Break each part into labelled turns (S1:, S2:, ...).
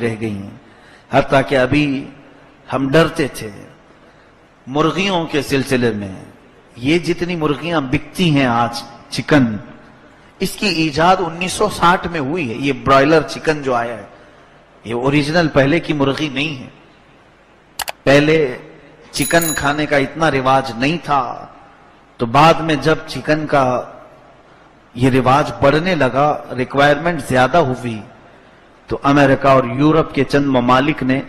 S1: رہ گئی ہیں. حتیٰ کہ ابھی ہم ڈرتے تھے مرغیوں کے سلسلے میں. یہ جتنی مرغیاں بکتی ہیں آج چکن، اس کی ایجاد 1960 میں ہوئی ہے. یہ برائلر چکن جو آیا ہے یہ اوریجنل پہلے کی مرغی نہیں ہے. پہلے چکن کھانے کا اتنا رواج نہیں تھا، تو بعد میں جب چکن کا یہ رواج بڑھنے لگا، ریکوائرمنٹ زیادہ ہوئی، تو امریکہ اور یورپ کے چند ممالک نے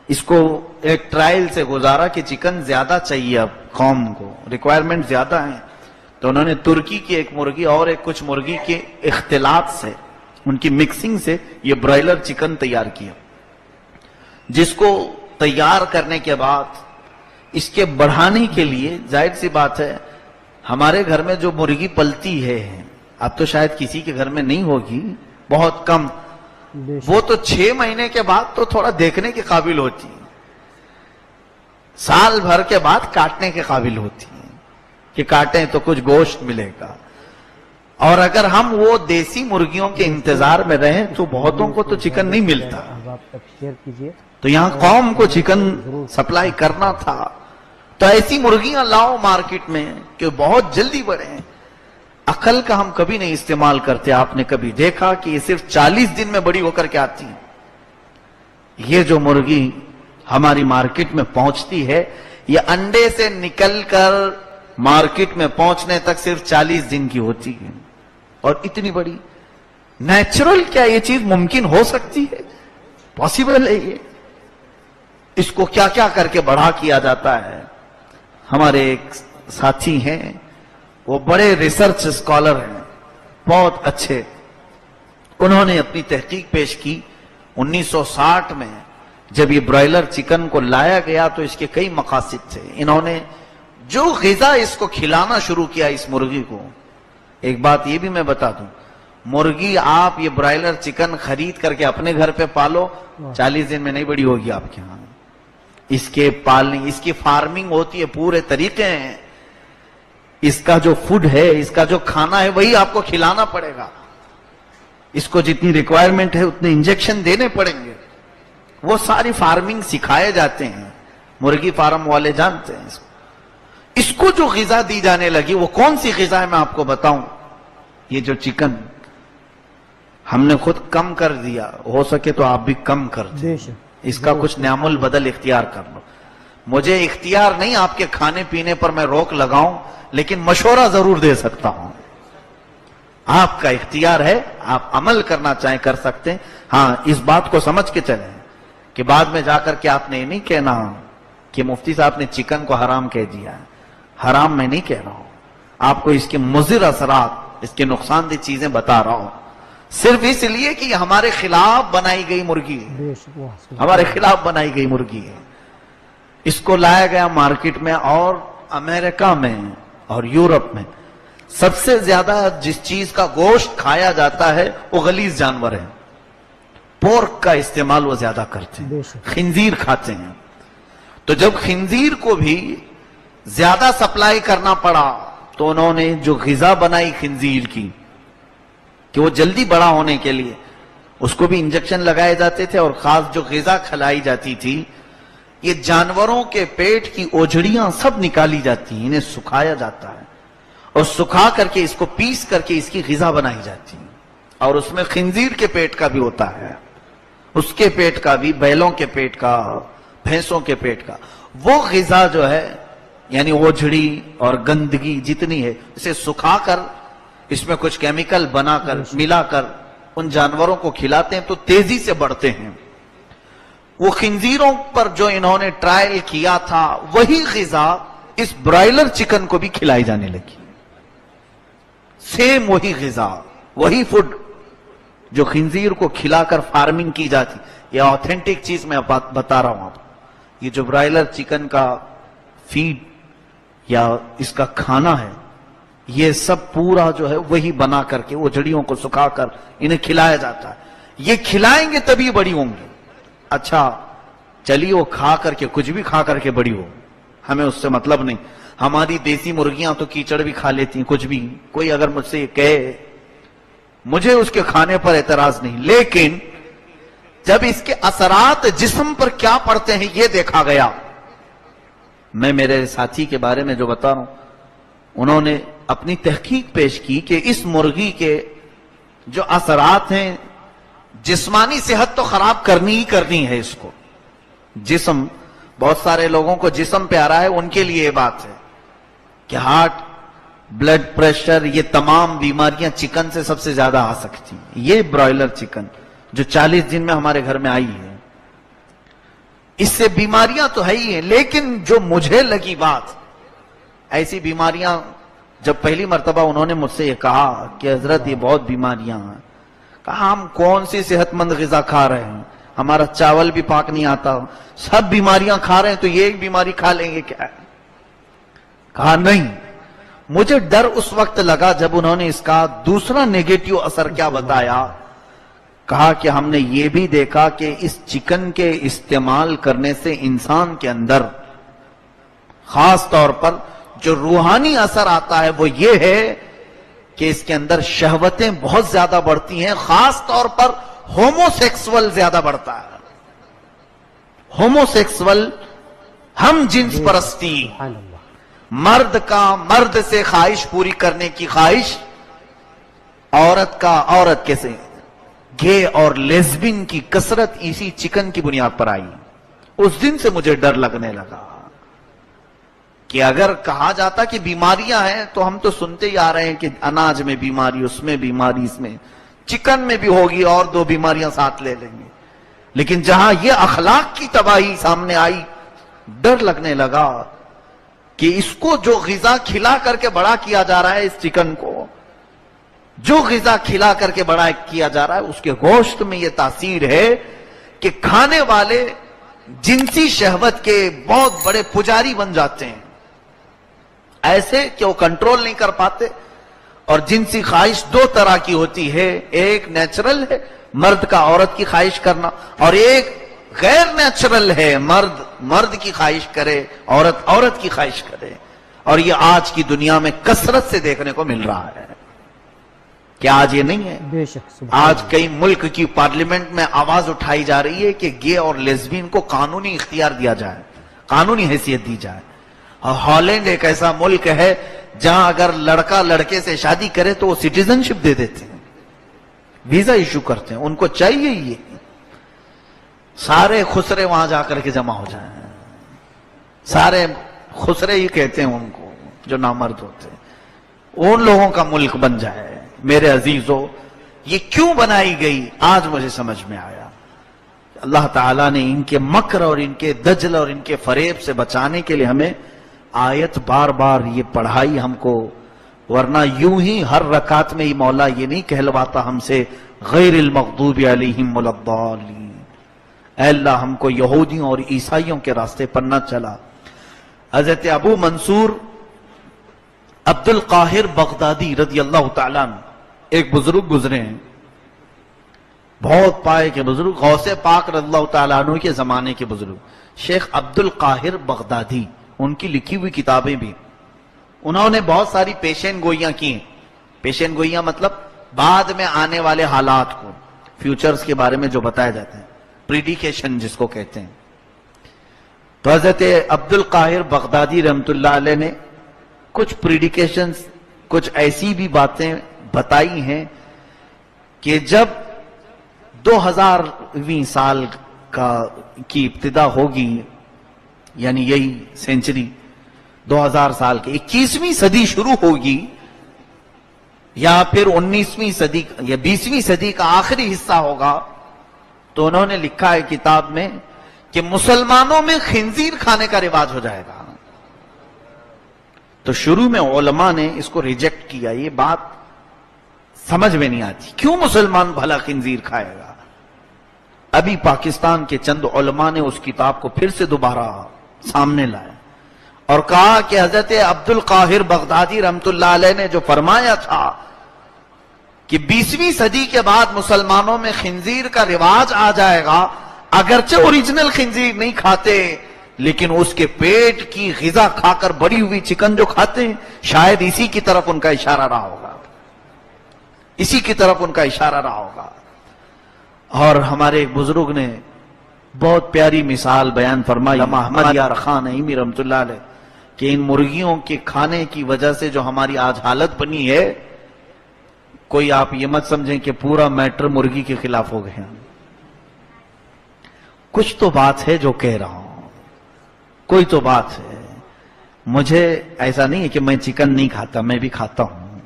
S1: اس کو ایک ٹرائل سے گزارا کہ چکن زیادہ چاہیے اب قوم کو، ریکوائرمنٹ زیادہ ہیں. تو انہوں نے ترکی کی ایک مرغی اور ایک کچھ مرغی کے اختلاط سے، ان کی مکسنگ سے یہ برائلر چکن تیار کیا، جس کو تیار کرنے کے بعد اس کے بڑھانے کے لیے ظاہر سی بات ہے ہمارے گھر میں جو مرغی پلتی ہے، اب تو شاید کسی کے گھر میں نہیں ہوگی، بہت کم، وہ تو 6 مہینے کے بعد تو تھوڑا دیکھنے کے قابل ہوتی ہے، سال بھر کے بعد کاٹنے کے قابل ہوتی ہے کہ کاٹیں تو کچھ گوشت ملے گا. اور اگر ہم وہ دیسی مرغیوں کے انتظار میں رہیں تو بہتوں کو تو چکن نہیں ملتا. تو یہاں قوم کو چکن سپلائی کرنا تھا، تو ایسی مرغیاں لاؤ مارکیٹ میں کہ بہت جلدی بڑھیں. عقل کا ہم کبھی نہیں استعمال کرتے. آپ نے کبھی دیکھا کہ یہ صرف 40 دن میں بڑی ہو کر کے آتی ہیں؟ یہ جو مرغی ہماری مارکیٹ میں پہنچتی ہے، یہ انڈے سے نکل کر مارکیٹ میں پہنچنے تک صرف 40 دن کی ہوتی ہے، اور اتنی بڑی. نیچرل کیا یہ چیز ممکن ہو سکتی ہے؟ پاسبل ہے یہ؟ اس کو کیا کیا کر کے بڑھا کیا جاتا ہے. ہمارے ایک ساتھی ہیں، وہ بڑے ریسرچ اسکالر ہیں، بہت اچھے. انہوں نے اپنی تحقیق پیش کی 1960 میں جب یہ برائلر چکن کو لایا گیا تو اس کے کئی مقاصد تھے. انہوں نے جو غذا اس کو کھلانا شروع کیا اس مرغی کو. ایک بات یہ بھی میں بتا دوں، مرغی آپ یہ برائلر چکن خرید کر کے اپنے گھر پہ پالو، 40 دن میں نہیں بڑی ہوگی آپ کے ہاں. اس کے پالنے، اس کی فارمنگ ہوتی ہے، پورے طریقے ہیں. اس کا جو فوڈ ہے، اس کا جو کھانا ہے، وہی آپ کو کھلانا پڑے گا. اس کو جتنی ریکوائرمنٹ ہے اتنے انجیکشن دینے پڑیں گے. وہ ساری فارمنگ سکھائے جاتے ہیں، مرغی فارم والے جانتے ہیں اس کو. اس کو جو غذا دی جانے لگی، وہ کون سی غذا ہے میں آپ کو بتاؤں. یہ جو چکن ہم نے خود کم کر دیا، ہو سکے تو آپ بھی کم کر دیں، اس کا کچھ نعم البدل اختیار کر لو. مجھے اختیار نہیں آپ کے کھانے پینے پر میں روک لگاؤں، لیکن مشورہ ضرور دے سکتا ہوں. آپ کا اختیار ہے، آپ عمل کرنا چاہیں کر سکتے ہیں. ہاں، اس بات کو سمجھ کے چلیں کہ بعد میں جا کر کے آپ نے یہ نہیں کہنا کہ مفتی صاحب نے چکن کو حرام کہہ دیا ہے. حرام میں نہیں کہہ رہا ہوں، آپ کو اس کے مضر اثرات، اس کے نقصان دہ چیزیں بتا رہا ہوں، صرف اس لیے کہ یہ ہمارے خلاف بنائی گئی مرغی ہے، ہمارے خلاف بنائی گئی مرغی ہے. اس کو لایا گیا مارکیٹ میں، اور امریکہ میں اور یورپ میں سب سے زیادہ جس چیز کا گوشت کھایا جاتا ہے وہ غلیظ جانور ہے. پورک کا استعمال وہ زیادہ کرتے ہیں، خنزیر کھاتے ہیں. تو جب خنزیر کو بھی زیادہ سپلائی کرنا پڑا تو انہوں نے جو غذا بنائی خنزیر کی کہ وہ جلدی بڑا ہونے کے لیے اس کو بھی انجیکشن لگائے جاتے تھے، اور خاص جو غذا کھلائی جاتی تھی، یہ جانوروں کے پیٹ کی اوجھڑیاں سب نکالی جاتی ہیں، انہیں سکھایا جاتا ہے، اور سکھا کر کے اس کو پیس کر کے اس کی غذا بنائی جاتی ہے. اور اس میں خنزیر کے پیٹ کا بھی ہوتا ہے، اس کے پیٹ کا بھی، بیلوں کے پیٹ کا، بھینسوں کے پیٹ کا. وہ غذا جو ہے یعنی اوجھڑی اور گندگی جتنی ہے، اسے سکھا کر اس میں کچھ کیمیکل بنا کر ملا کر ان جانوروں کو کھلاتے ہیں تو تیزی سے بڑھتے ہیں. وہ خنزیروں پر جو انہوں نے ٹرائل کیا تھا، وہی غذا اس برائلر چکن کو بھی کھلائی جانے لگی. سیم وہی غذا، وہی فوڈ جو خنزیر کو کھلا کر فارمنگ کی جاتی. یہ آتھینٹک چیز میں بتا رہا ہوں آپ. یہ جو برائلر چکن کا فیڈ یا اس کا کھانا ہے، یہ سب پورا جو ہے وہی بنا کر کے وہ جڑیوں کو سکھا کر انہیں کھلایا جاتا ہے. یہ کھلائیں گے تبھی بڑی ہوں گی. اچھا چلیے وہ کھا کر کے، کچھ بھی کھا کر کے بڑی ہو، ہمیں اس سے مطلب نہیں. ہماری دیسی مرغیاں تو کیچڑ بھی کھا لیتی ہیں، کچھ بھی. کوئی اگر مجھ سے یہ کہے، مجھے اس کے کھانے پر اعتراض نہیں، لیکن جب اس کے اثرات جسم پر کیا پڑتے ہیں یہ دیکھا گیا. میں میرے ساتھی کے بارے میں جو بتا رہا ہوں، انہوں نے اپنی تحقیق پیش کی کہ اس مرغی کے جو اثرات ہیں، جسمانی صحت تو خراب کرنی ہی کرنی ہے اس کو. جسم، بہت سارے لوگوں کو جسم پہ آ رہا ہے، ان کے لیے یہ بات ہے کہ ہارٹ، بلڈ پریشر، یہ تمام بیماریاں چکن سے سب سے زیادہ آ سکتی ہیں. یہ برائلر چکن جو 40 دن میں ہمارے گھر میں آئی ہے، اس سے بیماریاں تو ہے ہی ہیں، لیکن جو مجھے لگی بات، ایسی بیماریاں جب پہلی مرتبہ انہوں نے مجھ سے یہ کہا کہ حضرت یہ بہت بیماریاں ہیں، کہا ہم کون سی صحت مند غذا کھا رہے ہیں، ہمارا چاول بھی پاک نہیں آتا، سب بیماریاں کھا رہے ہیں تو یہ ایک بیماری کھا لیں گے کیا؟ کہا نہیں. مجھے ڈر اس وقت لگا جب انہوں نے اس کا دوسرا نیگیٹو اثر کیا بتایا. کہا کہ ہم نے یہ بھی دیکھا کہ اس چکن کے استعمال کرنے سے انسان کے اندر خاص طور پر جو روحانی اثر آتا ہے وہ یہ ہے کہ اس کے اندر شہوتیں بہت زیادہ بڑھتی ہیں، خاص طور پر ہومو سیکسول زیادہ بڑھتا ہے. ہومو سیکسول، ہم جنس پرستی، مرد کا مرد سے خواہش پوری کرنے کی خواہش، عورت کا عورت کے سے، گے اور لیزبین کی کثرت اسی چکن کی بنیاد پر آئی. اس دن سے مجھے ڈر لگنے لگا کہ اگر کہا جاتا کہ بیماریاں ہیں تو ہم تو سنتے ہی آ رہے ہیں کہ اناج میں بیماری، اس میں بیماری، اس میں چکن میں بھی ہوگی اور 2 بیماریاں ساتھ لے لیں گے. لیکن جہاں یہ اخلاق کی تباہی سامنے آئی، ڈر لگنے لگا کہ اس کو جو غذا کھلا کر کے بڑا کیا جا رہا ہے، اس چکن کو جو غذا کھلا کر کے بڑا کیا جا رہا ہے، اس کے گوشت میں یہ تاثیر ہے کہ کھانے والے جنسی شہوت کے بہت بڑے پجاری بن جاتے ہیں، ایسے کہ وہ کنٹرول نہیں کر پاتے. اور جنسی خواہش 2 طرح کی ہوتی ہے، ایک نیچرل ہے مرد کا عورت کی خواہش کرنا، اور ایک غیر نیچرل ہے مرد کی خواہش کرے، عورت کی خواہش کرے. اور یہ آج کی دنیا میں کثرت سے دیکھنے کو مل رہا ہے. کیا آج یہ نہیں ہے؟
S2: بے شک.
S1: آج کئی ملک کی پارلیمنٹ میں آواز اٹھائی جا رہی ہے کہ گے اور لیزبین کو قانونی اختیار دیا جائے، قانونی حیثیت دی جائے. اور ہالینڈ ایک ایسا ملک ہے جہاں اگر لڑکا لڑکے سے شادی کرے تو وہ سٹیزن شپ دے دیتے ہیں، ویزا ایشو کرتے ہیں. ان کو چاہیے یہ سارے خسرے وہاں جا کر کے جمع ہو جائیں. سارے خسرے ہی کہتے ہیں ان کو جو نامرد ہوتے ہیں، ان لوگوں کا ملک بن جائے. میرے عزیزو، یہ کیوں بنائی گئی آج مجھے سمجھ میں آیا. اللہ تعالیٰ نے ان کے مکر اور ان کے دجل اور ان کے فریب سے بچانے کے لیے ہمیں آیت بار بار یہ پڑھائی ہم کو، ورنہ یوں ہی ہر رکعت میں ہی مولا یہ نہیں کہلواتا ہم سے غیر المغضوب علیہم ولا الضالین. اے اللہ ہم کو یہودیوں اور عیسائیوں کے راستے پر نہ چلا. حضرت ابو منصور عبد القاہر بغدادی رضی اللہ تعالیٰ عنہ ایک بزرگ گزرے ہیں، بہت پائے کے بزرگ، غوث پاک رضی اللہ تعالیٰ عنہ کے زمانے کے بزرگ، شیخ عبد القاہر بغدادی. ان کی لکھی ہوئی کتابیں بھی، انہوں نے بہت ساری پیشین گوئیاں کی ہیں. پیشین گوئیاں مطلب بعد میں آنے والے حالات کو، فیوچرز کے بارے میں جو بتایا جاتے ہیں، پریڈیکیشن جس کو کہتے ہیں. تو حضرت عبد القاہر بغدادی رحمت اللہ علیہ نے کچھ پریڈیکیشنز، کچھ ایسی بھی باتیں بتائی ہیں کہ جب 2000ویں سال کی ابتدا ہوگی، یعنی یہی سینچری 2000 سال کی 21ویں صدی شروع ہوگی، یا پھر 19ویں صدی یا 20ویں صدی کا آخری حصہ ہوگا، تو انہوں نے لکھا ہے کتاب میں کہ مسلمانوں میں خنزیر کھانے کا رواج ہو جائے گا. تو شروع میں علماء نے اس کو ریجیکٹ کیا، یہ بات سمجھ میں نہیں آتی، کیوں مسلمان بھلا خنزیر کھائے گا. ابھی پاکستان کے چند علماء نے اس کتاب کو پھر سے دوبارہ سامنے لائے اور کہا کہ حضرت عبد القاہر بغدادی رحمت اللہ علیہ نے جو فرمایا تھا کہ 20ویں صدی کے بعد مسلمانوں میں خنزیر کا رواج آ جائے گا، اگرچہ اوریجنل خنزیر نہیں کھاتے لیکن اس کے پیٹ کی غذا کھا کر بڑی ہوئی چکن جو کھاتے ہیں، شاید اسی کی طرف ان کا اشارہ رہا ہوگا، اسی کی طرف ان کا اشارہ رہا ہوگا. اور ہمارے ایک بزرگ نے بہت پیاری مثال بیان فرمائی، احمد یار خان نعیمی رحمۃ اللہ علیہ، کہ ان مرغیوں کے کھانے کی وجہ سے جو ہماری آج حالت بنی ہے، کوئی آپ یہ مت سمجھیں کہ پورا میٹر مرغی کے خلاف ہو گئے. کچھ تو بات ہے جو کہہ رہا ہوں، کوئی تو بات ہے. مجھے ایسا نہیں ہے کہ میں چکن نہیں کھاتا، میں بھی کھاتا ہوں.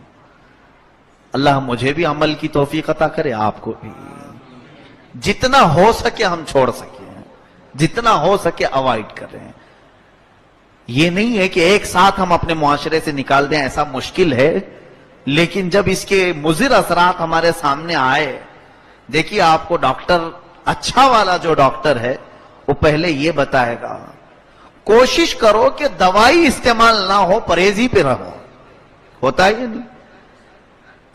S1: اللہ مجھے بھی عمل کی توفیق عطا کرے، آپ کو بھی. جتنا ہو سکے ہم چھوڑ سکیں، جتنا ہو سکے اوائڈ کریں. یہ نہیں ہے کہ ایک ساتھ ہم اپنے معاشرے سے نکال دیں، ایسا مشکل ہے. لیکن جب اس کے مضر اثرات ہمارے سامنے آئے، دیکھیے آپ کو ڈاکٹر، اچھا والا جو ڈاکٹر ہے وہ پہلے یہ بتائے گا کوشش کرو کہ دوائی استعمال نہ ہو، پرہیزی پہ رہو. ہوتا ہے یا نہیں؟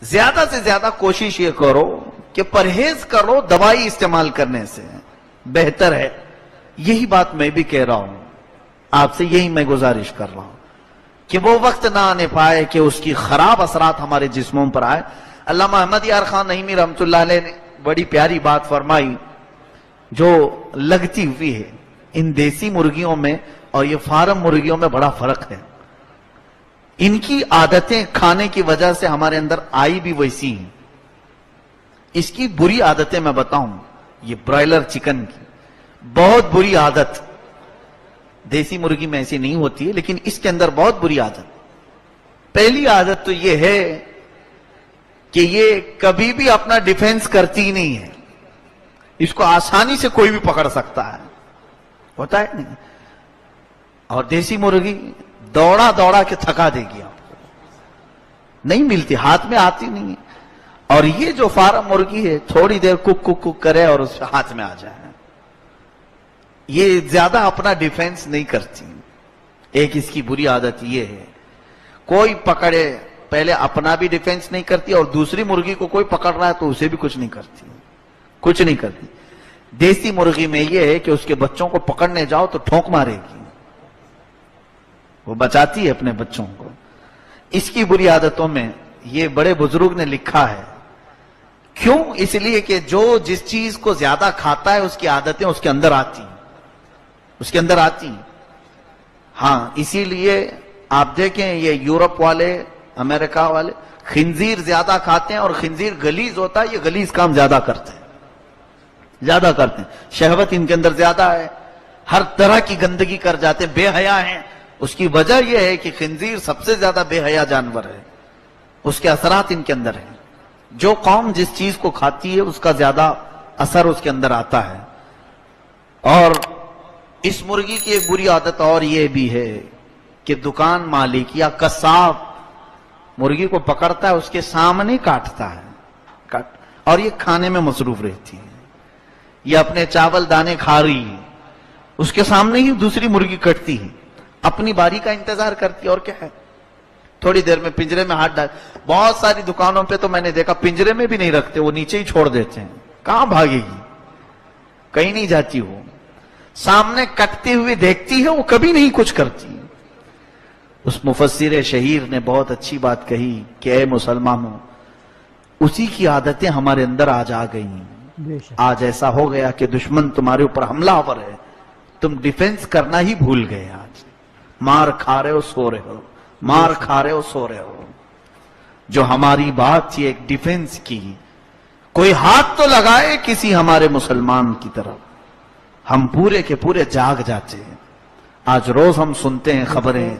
S1: زیادہ سے زیادہ کوشش یہ کرو کہ پرہیز کرو دوائی استعمال کرنے سے، بہتر ہے. یہی بات میں بھی کہہ رہا ہوں، آپ سے یہی میں گزارش کر رہا ہوں کہ وہ وقت نہ آنے پائے کہ اس کی خراب اثرات ہمارے جسموں پر آئے. علامہ احمد یار خان نعیمی رحمۃ اللہ علیہ نے بڑی پیاری بات فرمائی جو لگتی ہوئی ہے. ان دیسی مرغیوں میں اور یہ فارم مرغیوں میں بڑا فرق ہے. ان کی عادتیں کھانے کی وجہ سے ہمارے اندر آئی بھی ویسی ہیں. اس کی بری عادتیں میں بتاؤں، یہ برائلر چکن کی بہت بری عادت، دیسی مرغی میں ایسی نہیں ہوتی ہے لیکن اس کے اندر بہت بری عادت. پہلی عادت تو یہ ہے کہ یہ کبھی بھی اپنا ڈیفنس کرتی نہیں ہے. اس کو آسانی سے کوئی بھی پکڑ سکتا ہے، ہوتا ہے نہیں. اور دیسی مرغی دوڑا دوڑا کے تھکا دے گی آپ کو، نہیں ملتی، ہاتھ میں آتی نہیں. اور یہ جو فارم مرغی ہے تھوڑی دیر کک کک کک کرے اور اس ہاتھ میں آ جائے. یہ زیادہ اپنا ڈیفنس نہیں کرتی. ایک اس کی بری عادت یہ ہے، کوئی پکڑے پہلے اپنا بھی ڈیفنس نہیں کرتی اور دوسری مرغی کو کوئی پکڑ رہا ہے تو اسے بھی کچھ نہیں کرتی، کچھ نہیں کرتی. دیسی مرغی میں یہ ہے کہ اس کے بچوں کو پکڑنے جاؤ تو ٹھونک مارے گی، وہ بچاتی ہے اپنے بچوں کو. اس کی بری عادتوں میں یہ بڑے بزرگ نے لکھا ہے. کیوں؟ اس لیے کہ جو جس چیز کو زیادہ کھاتا ہے اس کی عادتیں اس کے اندر آتی ہیں، اس کے اندر آتی ہیں. ہاں اسی لیے آپ دیکھیں یہ یورپ والے، امریکہ والے خنزیر زیادہ کھاتے ہیں اور خنزیر غلیظ ہوتا ہے، یہ غلیظ کام زیادہ کرتے ہیں، زیادہ کرتے ہیں. شہوت ان کے اندر زیادہ ہے، ہر طرح کی گندگی کر جاتے ہیں، بے حیا ہیں. اس کی وجہ یہ ہے کہ خنزیر سب سے زیادہ بے حیا جانور ہے، اس کے اثرات ان کے اندر ہیں. جو قوم جس چیز کو کھاتی ہے اس کا زیادہ اثر اس کے اندر آتا ہے. اور اس مرغی کی ایک بری عادت اور یہ بھی ہے کہ دکان مالک یا قصاب مرغی کو پکڑتا ہے اس کے سامنے کاٹتا ہے، اور یہ کھانے میں مصروف رہتی ہے. یہ اپنے چاول دانے کھا رہی ہے، اس کے سامنے ہی دوسری مرغی کٹتی ہے، اپنی باری کا انتظار کرتی ہے. اور کیا ہے، تھوڑی دیر میں پنجرے میں ہاتھ ڈال. بہت ساری دکانوں پہ تو میں نے دیکھا پنجرے میں بھی نہیں رکھتے، وہ نیچے ہی چھوڑ دیتے ہیں. کہاں بھاگے گی، کہیں نہیں جاتی. وہ سامنے کٹتے ہوئے دیکھتی ہے، وہ کبھی نہیں کچھ کرتی. اس مفسر شہیر نے بہت اچھی بات کہی کہ اے مسلمانوں، اسی کی عادتیں ہمارے اندر آج آ گئی. آج ایسا ہو گیا کہ دشمن تمہارے اوپر حملہ آور ہے، تم ڈیفنس کرنا ہی بھول گئے. آج مار کھا رہے ہو سو رہے ہو، مار کھا رہے ہو سو رہے ہو. جو ہماری بات تھی ایک ڈیفنس کی، کوئی ہاتھ تو لگائے کسی ہمارے مسلمان کی طرف. ہم پورے کے پورے جاگ جاتے ہیں. آج روز ہم سنتے ہیں خبریں،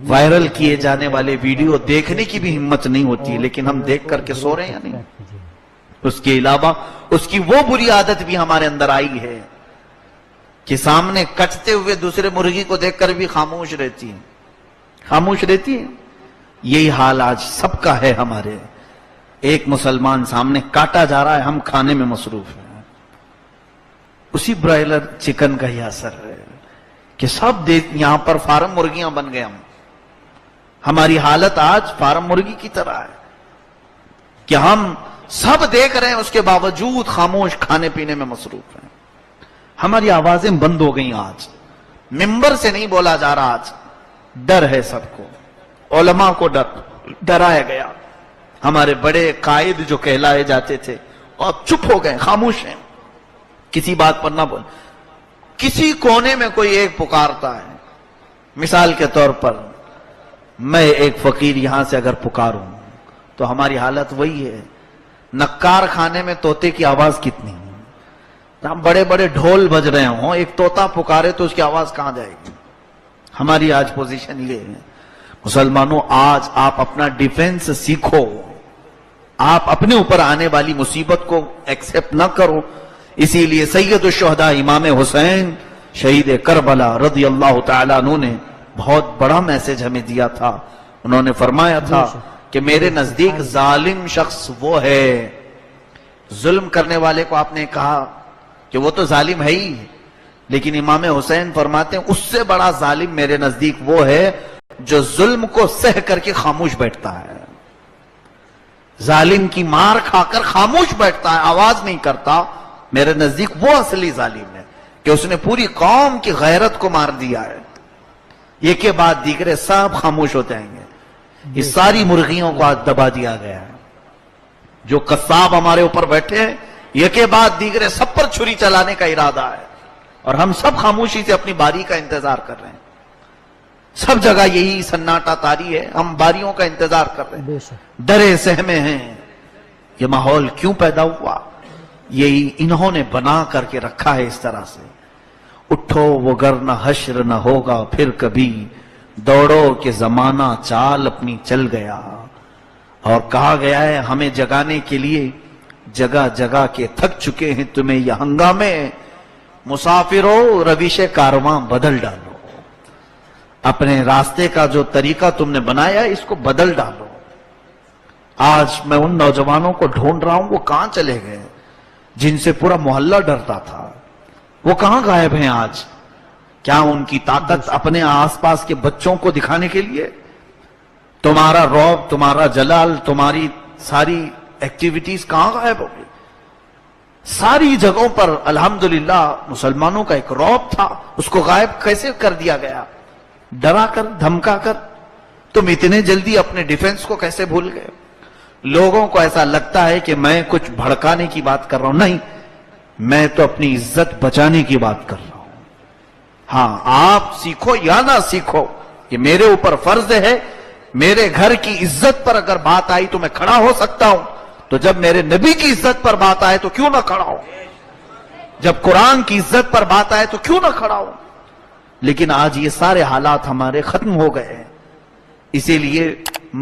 S1: وائرل کیے جانے والے ویڈیو دیکھنے کی بھی ہمت نہیں ہوتی، لیکن ہم دیکھ کر کے سو رہے ہیں یا نہیں. اس کے علاوہ اس کی وہ بری عادت بھی ہمارے اندر آئی ہے کہ سامنے کٹتے ہوئے دوسرے مرغی کو دیکھ کر بھی خاموش رہتی ہے، خاموش رہتی ہے. یہی حال آج سب کا ہے ہمارے. ایک مسلمان سامنے کاٹا جا رہا ہے، ہم کھانے میں مصروف ہیں. اسی برائلر چکن کا ہی اثر ہے کہ سب یہاں پر فارم مرغیاں بن گئے. ہماری حالت آج فارم مرغی کی طرح ہے کہ ہم سب دیکھ رہے ہیں، اس کے باوجود خاموش کھانے پینے میں مصروف ہیں. ہماری آوازیں بند ہو گئیں. آج ممبر سے نہیں بولا جا رہا، آج ڈر ہے سب کو. علماء کو ڈرایا گیا. ہمارے بڑے قائد جو کہلائے جاتے تھے اور چپ ہو گئے, خاموش ہیں, کسی بات پر نہ بول. کسی کونے میں کوئی ایک پکارتا ہے, مثال کے طور پر میں ایک فقیر یہاں سے اگر پکاروں تو ہماری حالت وہی ہے, نکار خانے میں طوطے کی آواز کتنی ہے, ہم بڑے بڑے ڈھول بج رہے ہوں, ایک طوطا پکارے تو اس کی آواز کہاں جائے گی. ہماری آج پوزیشن یہ ہے. مسلمانوں, آج آپ اپنا ڈیفنس سیکھو, آپ اپنے اوپر آنے والی مصیبت کو ایکسپٹ نہ کرو. اسی لیے سید الشہداء امام حسین شہید کربلا رضی اللہ تعالیٰ عنہ نے بہت بڑا میسج ہمیں دیا تھا. انہوں نے فرمایا تھا کہ میرے نزدیک ظالم شخص وہ ہے, ظلم کرنے والے کو آپ نے کہا کہ وہ تو ظالم ہے ہی, لیکن امام حسین فرماتے ہیں اس سے بڑا ظالم میرے نزدیک وہ ہے جو ظلم کو سہ کر کے خاموش بیٹھتا ہے. ظالم کی مار کھا کر خاموش بیٹھتا ہے, آواز نہیں کرتا. میرے نزدیک وہ اصلی ظالم ہے کہ اس نے پوری قوم کی غیرت کو مار دیا ہے. ایک کے بعد دیگرے سب خاموش ہو جائیں گے. یہ ساری مرغیوں کو آج دبا دیا گیا ہے. جو قصاب ہمارے اوپر بیٹھے ہیں, ایک کے بعد دیگرے سب پر چھری چلانے کا ارادہ ہے, اور ہم سب خاموشی سے اپنی باری کا انتظار کر رہے ہیں. سب جگہ یہی سناٹا طاری ہے, ہم باریوں کا انتظار کر رہے ہیں, ڈرے سہمے ہیں. یہ ماحول کیوں پیدا ہوا؟ یہی انہوں نے بنا کر کے رکھا ہے اس طرح سے. اٹھو وگرنہ حشر نہ ہوگا پھر کبھی, دوڑو کہ زمانہ چال اپنی چل گیا. اور کہا گیا ہے ہمیں جگانے کے لیے جگہ جگہ کے تھک چکے ہیں تمہیں یہ ہنگامے, مسافروں روش کارواں بدل ڈالو. اپنے راستے کا جو طریقہ تم نے بنایا اس کو بدل ڈالو. آج میں ان نوجوانوں کو ڈھونڈ رہا ہوں, وہ کہاں چلے گئے جن سے پورا محلہ ڈرتا تھا؟ وہ کہاں غائب ہیں آج؟ کیا ان کی طاقت اپنے آس پاس کے بچوں کو دکھانے کے لیے؟ تمہارا رعب, تمہارا جلال, تمہاری ساری ایکٹیویٹیز کہاں غائب ہو گئی؟ ساری جگہوں پر الحمدللہ مسلمانوں کا ایک رعب تھا, اس کو غائب کیسے کر دیا گیا؟ ڈرا کر, دھمکا کر. تم اتنے جلدی اپنے ڈیفنس کو کیسے بھول گئے؟ لوگوں کو ایسا لگتا ہے کہ میں کچھ بھڑکانے کی بات کر رہا ہوں. نہیں, میں تو اپنی عزت بچانے کی بات کر رہا ہوں. ہاں, آپ سیکھو یا نہ سیکھو, یہ میرے اوپر فرض ہے. میرے گھر کی عزت پر اگر بات آئی تو میں کھڑا ہو سکتا ہوں, تو جب میرے نبی کی عزت پر بات آئے تو کیوں نہ کھڑا ہوں؟ جب قرآن کی عزت پر بات آئے تو کیوں نہ کھڑا ہوں؟ لیکن آج یہ سارے حالات ہمارے ختم ہو گئے ہیں. اسی لیے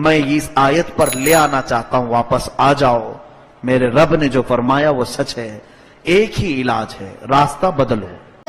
S1: میں اس آیت پر لے آنا چاہتا ہوں, واپس آ جاؤ. میرے رب نے جو فرمایا وہ سچ ہے. ایک ہی علاج ہے, راستہ بدلو.